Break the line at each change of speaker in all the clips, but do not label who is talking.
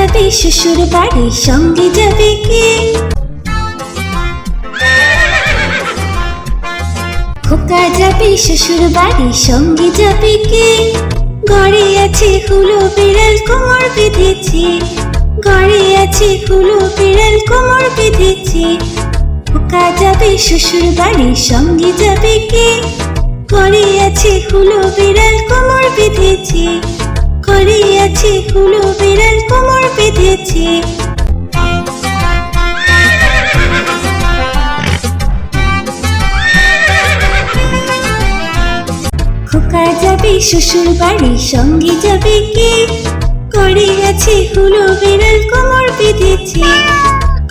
যাবে শ্বশুর বাড়ি, সঙ্গে যাবে কে? খোকা যাবে শ্বশুর বাড়ি, সঙ্গে যাবে কে? ঘরে আছে হুলো বিড়াল, কোমর বেঁধেছে। ঘরে আছে হুলো বিড়াল, কোমর বেঁধেছে। খোকা যাবে শ্বশুর বাড়ি, সঙ্গে যাবে কে? ঘরে আছে হুলো বিড়াল, কোমর বেঁধেছে। ঘরে আছে হুলো বিড়াল, কোমর বেঁধেছে। খোকা যাবে শ্বশুর বাড়ি, সঙ্গে যাবে কে? ঘরে আছে হুলো বিড়াল, কোমর বেঁধেছে।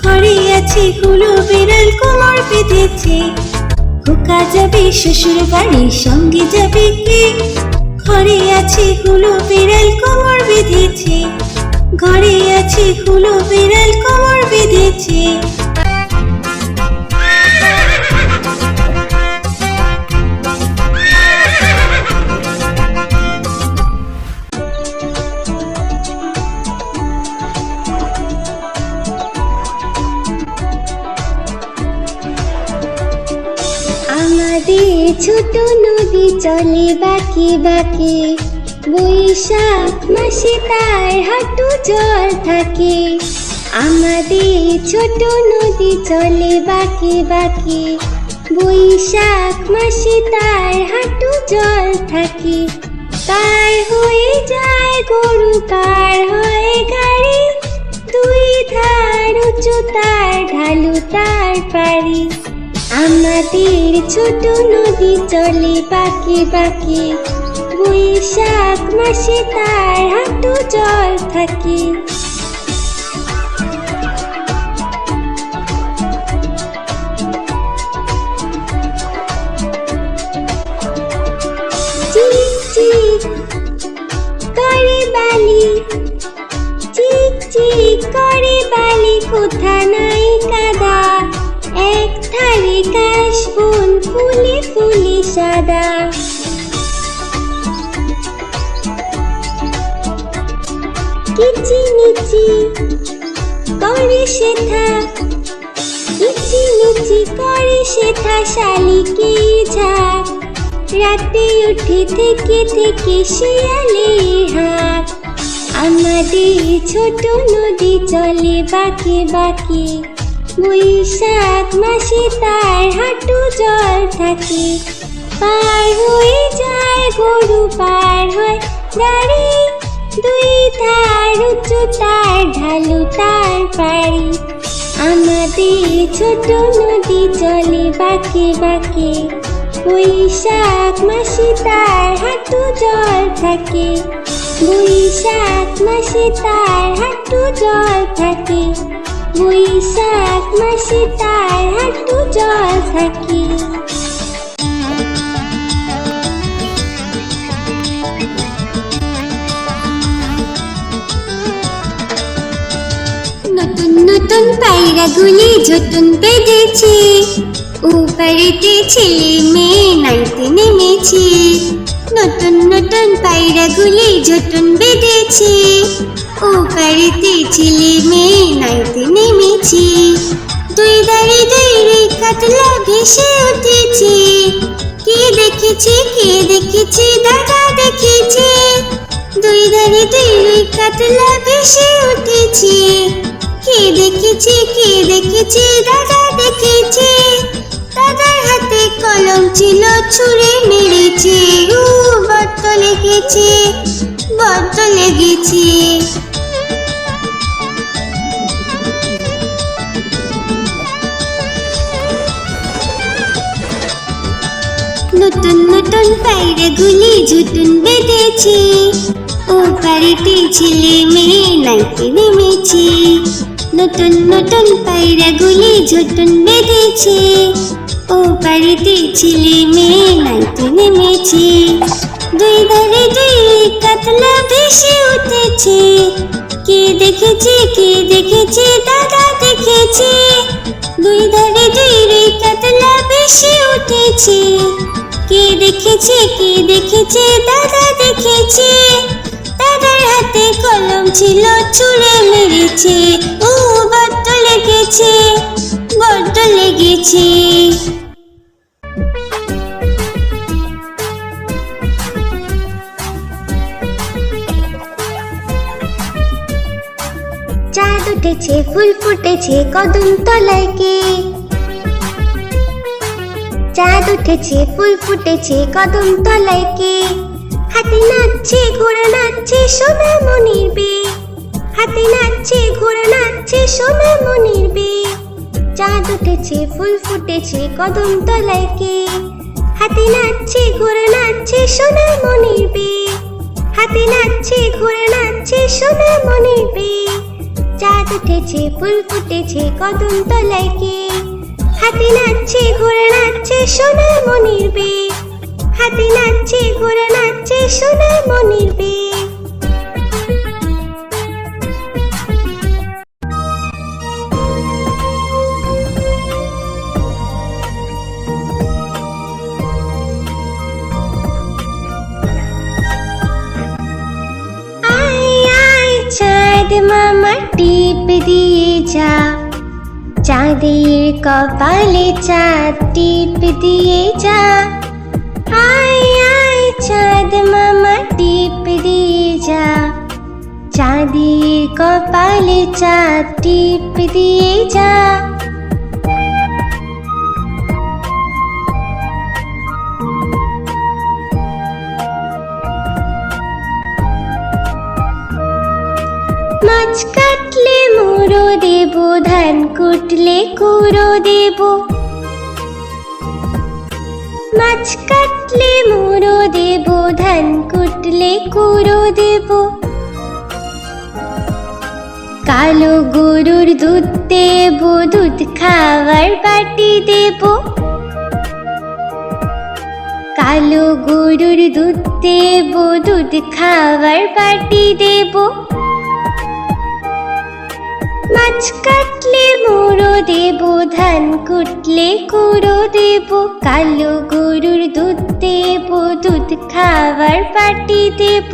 ঘরে আছে হুলো বিড়াল, কোমর বেঁধেছে। খোকা যাবে শ্বশুর বাড়ি, সঙ্গে যাবে কে? ঘরে আছে হুলো বিড়াল, কোমর বেঁধেছে। ঘরে আছে হুলো বিড়াল, কোমর বেঁধেছে।
আমাদের ছোট নদী চলে বাঁকে বাঁকে, বৈশাখ মাসে তার হাঁটু জল থাকে। আমাদের ছোট নদী চলে বাঁকে বাঁকে, বৈশাখ মাসে তার হাঁটু জল থাকে। পার হয়ে যায় গরু, পার হয় গাড়ি, দুই ধার উঁচু তার, ঢালু তার পারি। আমাদের ছোট নদী চলে বাঁকে বাঁকে, বৈশাখ মাসে তার হাঁটু জল থাকে। চিক চিক করে বালি, চিক চিক করে বালি, কোথা নাই কাদা। এক ধারে কাশবন, ফুলে ফুলে সাদা। কিচিমিচি করে শেথা, কিচিমিচি করে শেথা, শালিকে ঝাঁক। রাতে উঠে থেকে থেকে শিয়ালে হাঁক। আমাদের ছোট নদী চলে বাঁকে বাঁকে, বৈশাখ মাসে তার হাঁটু জল থাকে। পার হয়ে যায় গরু, পার হয় গাড়ি, দুই ধার উঁচু তার, ঢালু তার পারি। আমাদের ছোট নদী চলে বাঁকে বাঁকে, বৈশাখ মাসে তার হাঁটু জল থাকে। বৈশাখ মাসে তার হাঁটু জল থাকে। বৈশাখ মাসে তার হাঁটু জল থাকে।
নতুন নতুন পায়রাগুলি ঝুটুন বেঁধেছে, ওপারেতে ছেলে মেয়ে নাইতে নেমেছে। নতুন নতুন পায়রাগুলি ঝুটুন বেঁধেছে, ওপারেতে ছেলে মেয়ে নাইতে নেমেছে। দুই ধারে দুই রুই কাতলা ভেসে উঠেছে। কে দেখেছে, কে দেখেছে, দাদা দেখেছে। দুই ধারে দুই রুই কাতলা ভেসে উঠেছে। কে দেখেছে, কে দেখেছে, দাদা দেখেছে। দাদার হাতে কলম ছিল, ছুঁড়ে মেরেছে। বড্ড লেগেছে, বড্ড লেগেছে। নতুন নতুন পায়রাগুলি ঝুটুন বেঁধেছে, ওপারেতে ছেলে মেয়ে নাইতে নেমেছে। নতুন নতুন পায়রাগুলি ঝুটুন বেঁধেছে, ওপারেতে ছেলে মেয়ে নাইতে নেমেছে। দুই ধারে দুই কাতলা ভেসে উঠেছে। কে দেখেছে, কে দেখেছে, দাদা দেখেছে। দুই ধারে দুই কাতলা ভেসে উঠেছে। কে দেখেছে, কে দেখেছে, দাদা দেখেছে। দাদার হাতে কলম ছিল ছুঁড়ে মেরেছে, ও বড্ড লেগেছে, বড্ড লেগেছে।
চাঁদ উঠেছে ফুল ফুটেছে কদম তলায় কে? চাঁদ উঠেছে ফুল ফুটেছে কদম তলায় কে? হাতি নাচছে ঘোড়া নাচছে সোনা মনির বে, হাতি নাচছে ঘোড়া নাচছে সোনা মনির বে। চাঁদ উঠেছে ফুল ফুটেছে কদম তলায় কে? হাতি নাচছে ঘোড়া নাচছে সোনা মনির বে, হাতি নাচছে ঘোড়া নাচছে সোনা মনির বে। চাঁদ উঠেছে ফুল ফুটেছে কদম তলায় কে? হাতি নাচছে ঘোড়া নাচছে সোনা মনির বে, হাতি নাচছে ঘোড়া নাচছে সোনা মনির বে। চাঁদ মামা টিপ দিয়ে যা, চাঁদের কপালে চাঁদ টিপ দিয়ে যা। আয় আয় চাঁদ মামা টিপ দিয়ে যা, চাঁদের কপালে চাঁদ টিপ দিয়ে যা। মাছ কাটলে মুড়ো দেব, ধান কুটলে কুড়ো দেব। মাছ কাটলে মুড়ো দেব, ধান কুটলে কুড়ো দেব। কালো গরুর দুধ দেব, দুধ খাওয়ার বাটি দেব। কালো গরুর দুধ দেব, দুধ খাওয়ার বাটি দেব। মাছ কাটলে মুড়ো দেব, ধান কুটলে কুড়ো দেব। কালো গরুর দুধ দেব, দুধ খাওয়ার বাটি দেব।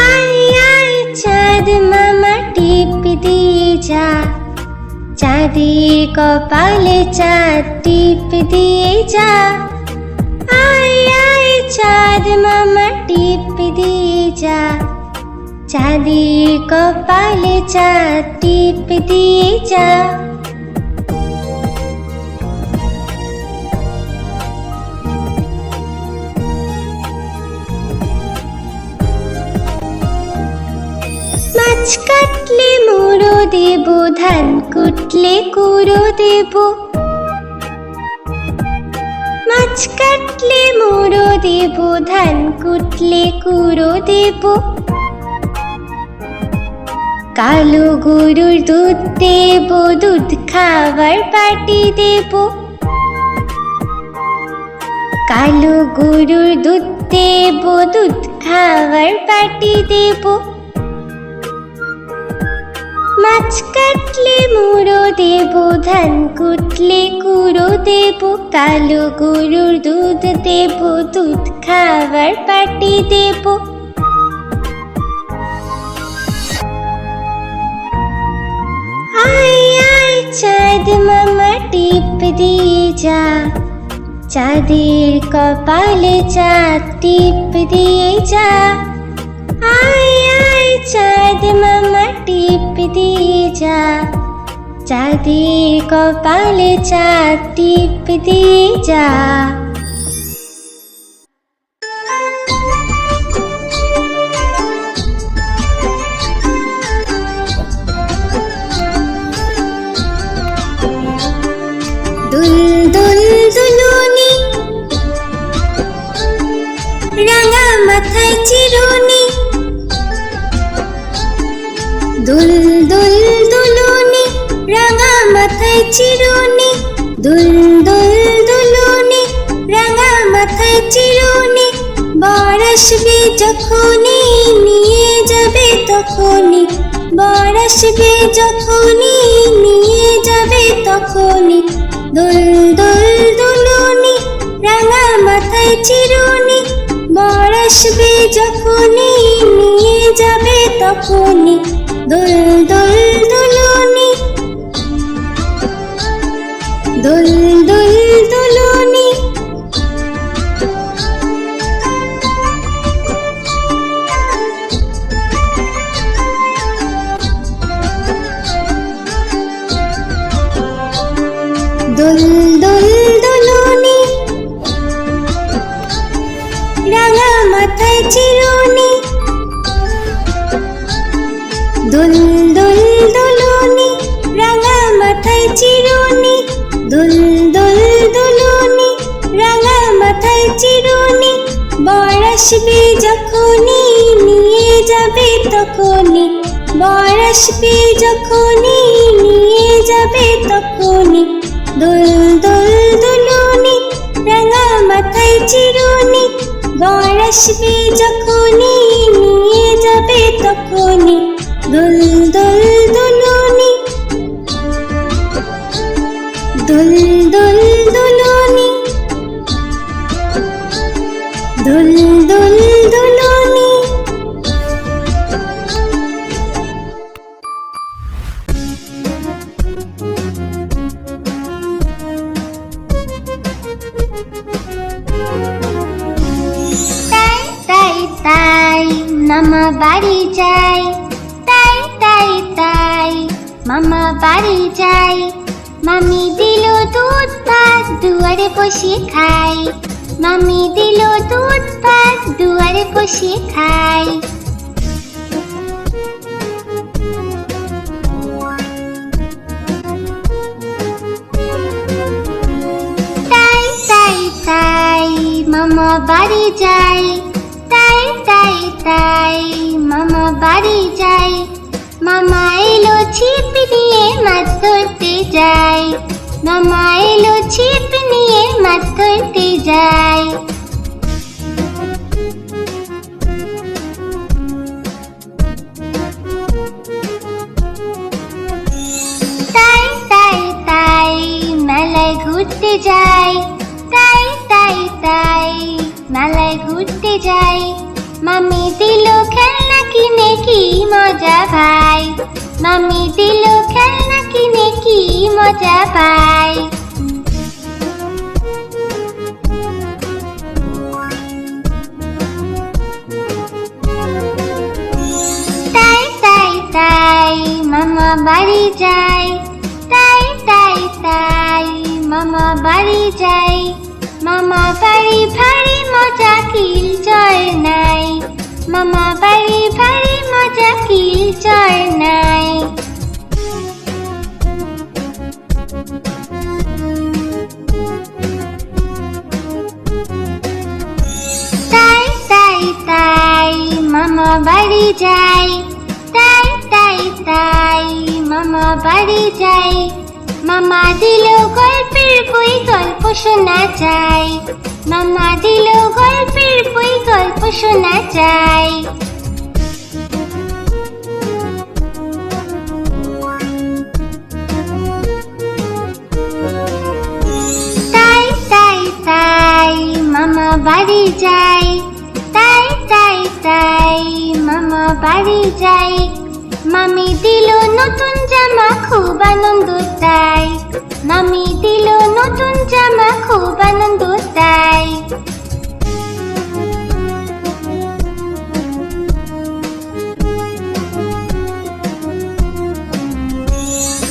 আয় আয় চাঁদ মামা টিপ দিয়ে যা, চাঁদের কপালে চাঁদ টিপ দিয়ে যা। আয় আয় চাঁদ মামা টিপ দিয়ে যা, চাঁদের কপালে চাঁদ টিপ দিয়ে যা। মাছ কাটলে মুড়ো দেব, ধান কুটলে কুড়ো দেব। মাছ কাটলে মুড়ো দেব, ধান কুটলে কুড়ো দেব। কালো গরুর দুধ দেব, দুধ খাওয়ার বাটি দেব। কালো গরুর দুধ দেব, দুধ খাওয়ার বাটি দেব। মাছ কাটলে মুড়ো দেব, ধান কুটলে কুড়ো দেব। কালো গরুর দুধ দেব, দুধ খাওয়ার বাটি দেব। আয় আয় চাঁদ মামা টিপ দিয়ে যা, চাঁদের কপালে চাঁদ টিপ দিয়ে যা। আয় আয় চাঁদ মামা টিপ দিয়ে যা, চাঁদের কপালে চাঁদ টিপ দিয়ে যা।
দুল দুল দুলুনি, রাঙা মাথায় চিরুনি। দুল দুল দুলুনি, রাঙা মাথায় চিরুনি। দুল দুল দুলুনি, রাঙা মাথায় চিরুনি। বর আসবে যখনই নিয়ে যাবে তখনই, বর আসবে যখনই নিয়ে যাবে তখনই। দুল দুল দুলুনি, রাঙা মাথায় মাথায় চিরুনি, বর আসবে যখনই নিয়ে যাবে তখনই দোল দোল দুলুনি, দোল দোল দুলুনি। দোল দোল দুলুনি, রাঙা মাথায় চিরুনি, দোল দোল দুলুনি, রাঙা মাথায় চিরুনি, দোল দোল দুলুনি, রাঙা মাথায় চিরুনি। বর আসবে যখনই নিয়ে যাবে তখনই, বর আসবে যখনই নিয়ে যাবে তখনই দোল দোল দুলুনি, রাঙা মাথায় চিরুনি। বর আসবে যখনই নিয়ে যাবে তখনই দোল দোল দুলুনি, দোল দোল দুলুনি, দোল দোল দুলুনি।
তাই তাই তাই মামা বাড়ি যাই, তাই তাই তাই মামা বাড়ি যাই। মামি দিল দুধ ভাত দুয়ারে বসে খাই, মামি দিল দুধ ভাত দুয়ারে বসে খাই। তাই তাই তাই মামা বাড়ি যাই, তাই তাই তাই মামা বাড়ি যাই। মামা এলো ছিপ নিয়ে মাছ ধরতে যাই, মামা এলো ছিপ নিয়ে মাছ ধরতে যাই। তাই তাই তাই মেলায় ঘুরতে যাই, তাই তাই তাই মেলায় ঘুরতে যাই। মামি দিল খেলনা কিনে কি মজা ভাই, মামি দিল খেলনা কিনে কি মজা ভাই। তাই তাই তাই মামা বাড়ি যাই, তাই তাই তাই মামা বাড়ি যাই। মামা বাড়ি ভারী মজা কিল চর নাই, মামা বাড়ি ভারী মজা কিল চর নাই। তাই তাই তাই মামা বাড়ি যাই, তাই তাই তাই মামা বাড়ি যাই। মামা দিল গল্পের বই গল্প শোনা চাই, মামা দিল গল্পের বই গল্প শোনা চাই। তাই তাই তাই মামা বাড়ি যাই, তাই তাই তাই মামা বাড়ি যাই। মামি দিল নতুন জামা খুব আনন্দ তাই, মামি দিল নতুন জামা খুব আনন্দ তাই।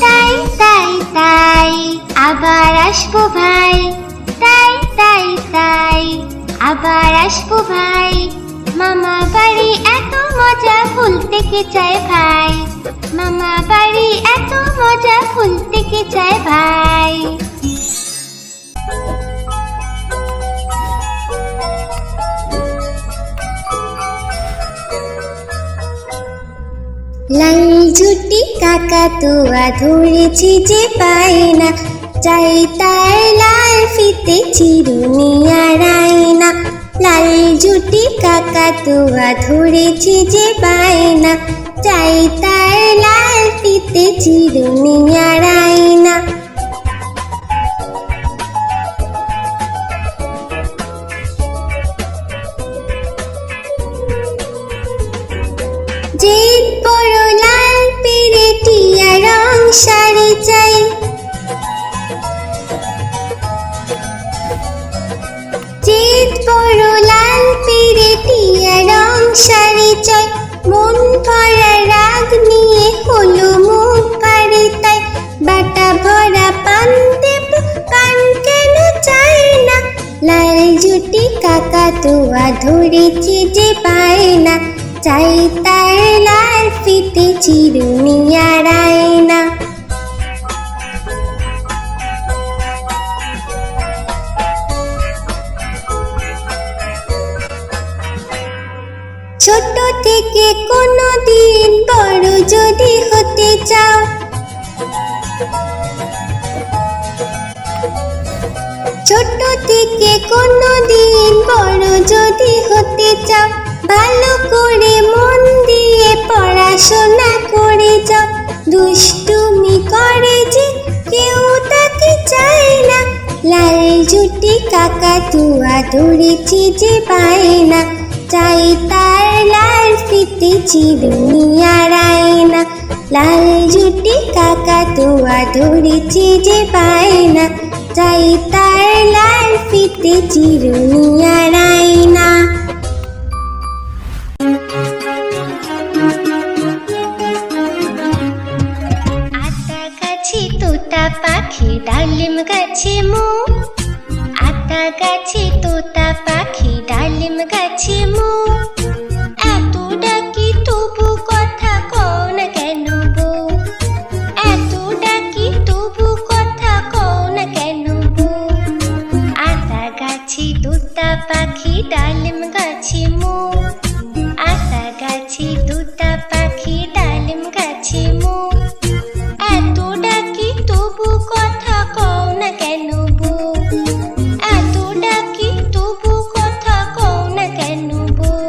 তাই তাই তাই আবার আসবো ভাই, তাই তাই তাই আবার আসবো ভাই। মামা বাড়ি এত মজা ভুলতে কে চায় ভাই, মামা বাড়ি এত মজা ভুলতে কে চায় ভাই।
লাল ঝুটি কাকাতুয়া ধরেছি যে পায় না, চাই তার লাল ফিতে চিরুনি আর আয়না। লাল ঝুটি কাকাতুয়া ধরেছি যে পায় না, চাই তার লাল ফিতে চিরুনি আর আয়না।
ভরা রাগ নিয়ে হলো মুখ ভারী তাই বাটা ভরা পান দেব পান কেন চাই না লাল জুটি কাকাতুয়া ধরেছে যে পায় না চাই তার লাল ফিতে চিরুনি আর আয়না ছোট থেকে কোনো দিন বড় যদি হতে চাও ছোট থেকে কোনো দিন বড় যদি হতে চাও ভালো করে মন দিয়ে পড়াশোনা করে যাও দুষ্টুমি করে যে কেউ তাকে চায় না লাল জুটি কাকাতুয়া ধরেছে যে পায় না চাই তার লাল ফিতে চিরুনি আর আয়না লাল জুটি কাকাতুয়া ধরেছে যে পায় না চাই তার লাল ফিতে চিরুনি আর আয়না আতা গাছে তোতা পাখি ডালিম গাছে মো আতা গাছে তোতা পাখি ডালিম গাছে মো এত ডাকি তবু কথা কও না কেন বউ এত ডাকি তবু কথা কও না কেন বউ আতা গাছে তোতা পাখি ডালিম গাছে মো আতা গাছে তোতা পাখি ডালিম গাছে মো এত ডাকি তবু কথা কও না কেন বউ এত ডাকি তবু কথা কও না কেন বউ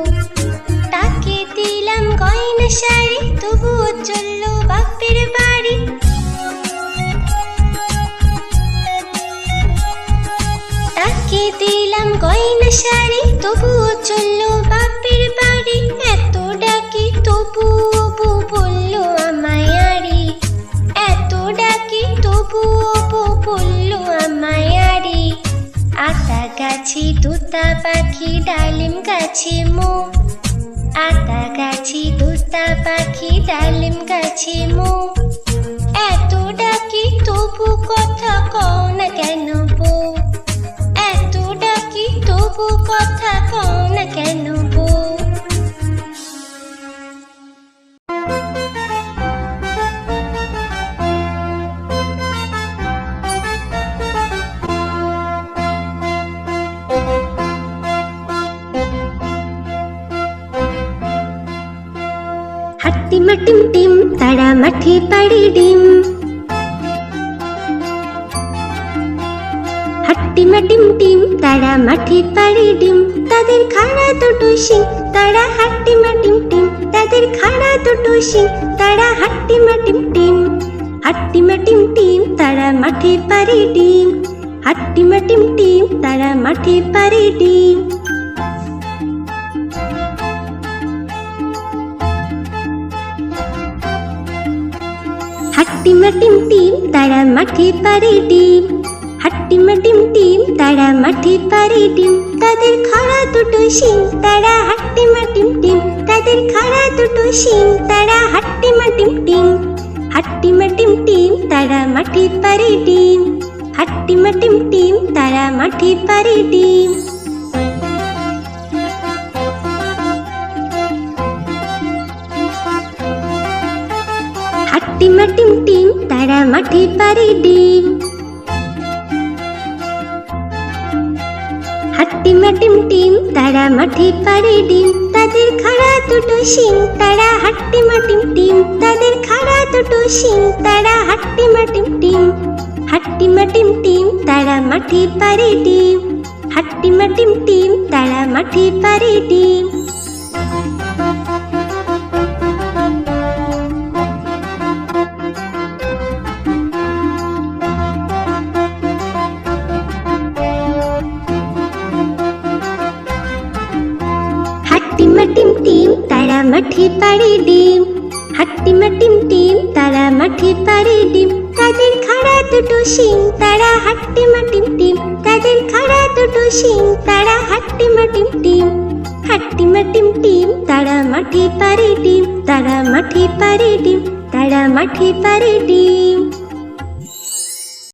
তাকে দিলাম গয়না শাড়ি তবুও চললো বাপের বাড়ি তাকে দিলাম গয়না শাড়ি তবুও চললো বাপের বাড়ি এত ডাকি তবুও বউ বললো আমায় আড়ি এত ডাকি তবুও বউ বললো আমায় আড়ি আতা গাছে তোতা পাখি ডালিম গাছে মো আতা গাছে তোতা পাখি ডালিম গাছে মো এত ডাকি তবু কথা কও না কেন বউ এত ডাকি তবু কথা কও না কেন বউ হাট্টিমা টিম টিম তারা মাঠে পাড়ে ডিম হাট্টিমা টিম টিম তারা মাঠে পাড়ে ডিম তাদের খাড়া দুটো শিং তারা হাট্টিমা টিম টিম তাদের খাড়া দুটো শিং তারা হাট্টিমা টিম টিম হাট্টিমা টিম টিম তারা মাঠে পাড়ে ডিম হাট্টিমা টিম টিম তারা মাঠে পাড়ে ডিম হাট্টিমা টিম টিম তারা মাঠে পাড়ে ডিম হাট্টিমা টিম টিম তারা মাঠে পাড়ে ডিম তাদের খাড়া দুটো শিং তারা হাট্টিমা টিম টিম তাদের খাড়া দুটো শিং তারা হাট্টিমা টিম টিম হাট্টিমা টিম টিম তারা মাঠে পাড়ে ডিম হাট্টিমা টিম টিম তারা মাঠে পাড়ে ডিম হাট্টিমা টিম টিম তারা মাঠে পাড়ে ডিম হাট্টিমা টিম টিম তারা মাঠে পাড়ে ডিম তাদের খাড়া দুটো শিং তারা হাট্টিমা টিম টিম তাদের খাড়া দুটো শিং তারা হাট্টিমা টিম টিম হাট্টিমা টিম টিম তারা মাঠে পাড়ে ডিম হাট্টিমা টিম টিম তারা মাঠে পাড়ে ডিম হাট্টিমা টিম টিম তারা মাঠে পাড়ে ডিম হাট্টিমা টিম টিম তারা মাঠে পাড়ে ডিম তাদের খাড়া দুটো শিং তারা হাট্টিমা টিম টিম তাদের খাড়া দুটো দুটো শিং তারা হাট্টিমা টিম টিম, হাট্টিমা টিম টিম, তারা মাঠে পারে ডিম, তারা মাঠে পারে ডিম, তারা মাঠে পারে ডিম।